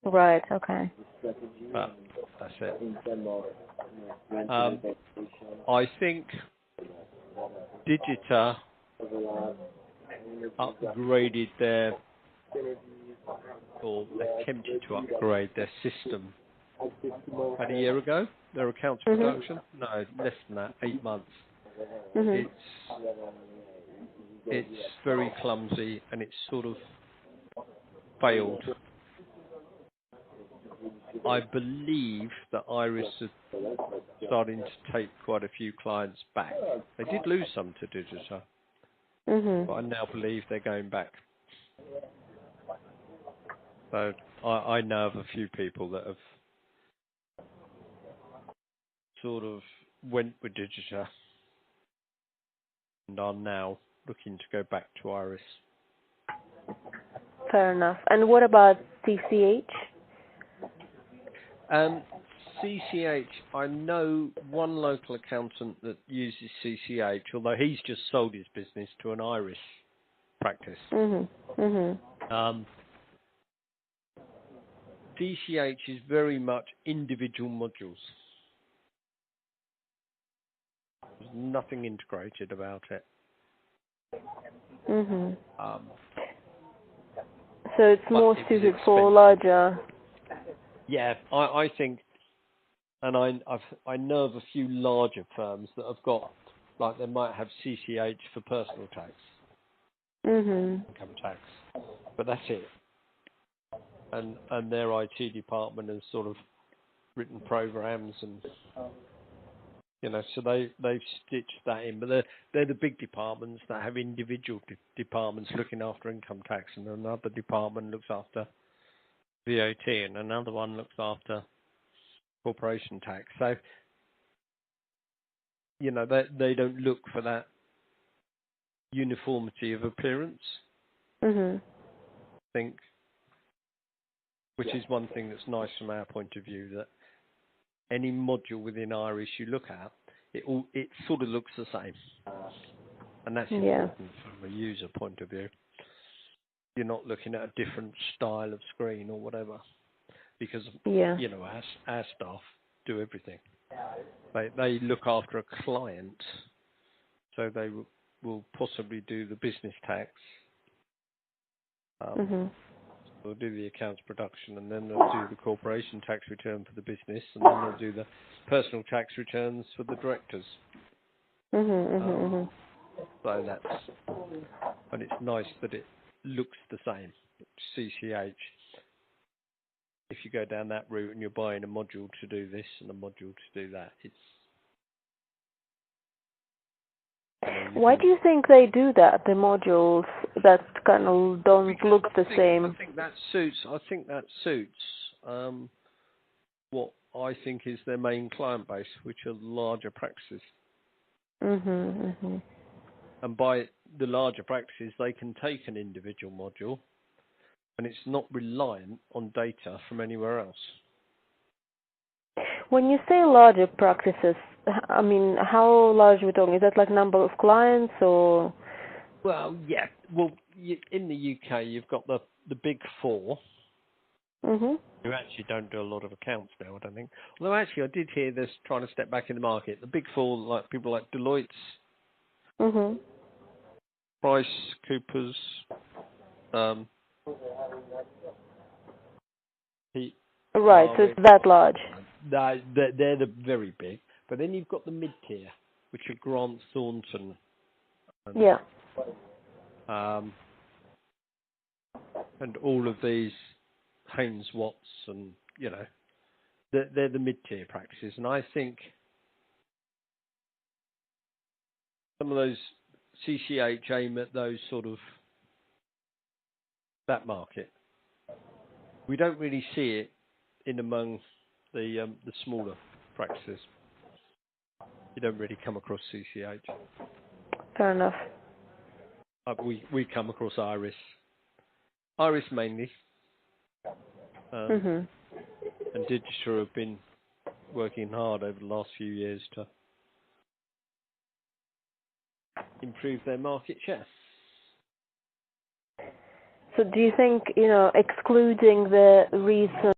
Right. Okay. But that's it. I think Digita upgraded or attempted to upgrade their system about a year ago. Their accounts Mhm. production? No, less than that, 8 months. Mhm. It's very clumsy and it's sort of failed. I believe that Iris is starting to take quite a few clients back. They did lose some to Digita, Mhm. but I now believe they're going back. So I know of a few people that have sort of went with Digita and are now looking to go back to Iris. Fair enough. And what about CCH? CCH, I know one local accountant that uses CCH, although he's just sold his business to an Iris practice. Mhm. Mhm. DCH is very much individual modules. There's nothing integrated about it. Mhm. Um, So it's but more it was suited for expensive. larger. Yeah, I think, and I know of a few larger firms that have got, like they might have CCH for personal tax, Mhm. income tax, but that's it. And their IT department has sort of written programs and so they've stitched that in. But they're the big departments that have individual departments looking after income tax, and another department looks after VAT, and another one looks after corporation tax. So they don't look for that uniformity of appearance. Mhm. I think, which is one thing that's nice from our point of view, that any module within Irish you look at, it sort of looks the same, and that's Yeah. important from a user point of view. You're not looking at a different style of screen or whatever, because Yeah. our staff do everything. They look after a client, so they will possibly do the business tax. Mhm. They'll do the accounts production, and then they'll do the corporation tax return for the business, and then they'll do the personal tax returns for the directors. Mhm. Mhm. Um, Mhm. so and it's nice that it looks the same. CCH, if you go down that route and you're buying a module to do this and a module to do that, you Why can. do you think they do that? The modules that kind of don't Because look the I same. think that suits. I think that suits what I think is their main client base, which are larger practices. Mhm. Mhm. And by the larger practices, they can take an individual module, and it's not reliant on data from anywhere else. When you say larger practices, I mean, how large are we talking? Is that like number of clients or? Well, yeah. Well, in the UK, you've got the big four, Mhm. who actually don't do a lot of accounts now, I don't think. Although actually, I did hear this trying to step back in the market. The big four, like people like Deloitte, Mhm. Price, Coopers, um, Heat, Right. So Harwick. it's that large. They're the very big. But then you've got the mid-tier, which are Grant Thornton and Yeah. um, and all of these Haynes Watts, and they're the mid-tier practices. And I think some of those CCH aim at those sort of that market. We don't really see it in among the smaller practices. You don't really come across CCH. Fair enough. We come across Iris mainly, Mhm. and Digita have been working hard over the last few years to improve their market share. So do you think, excluding the recent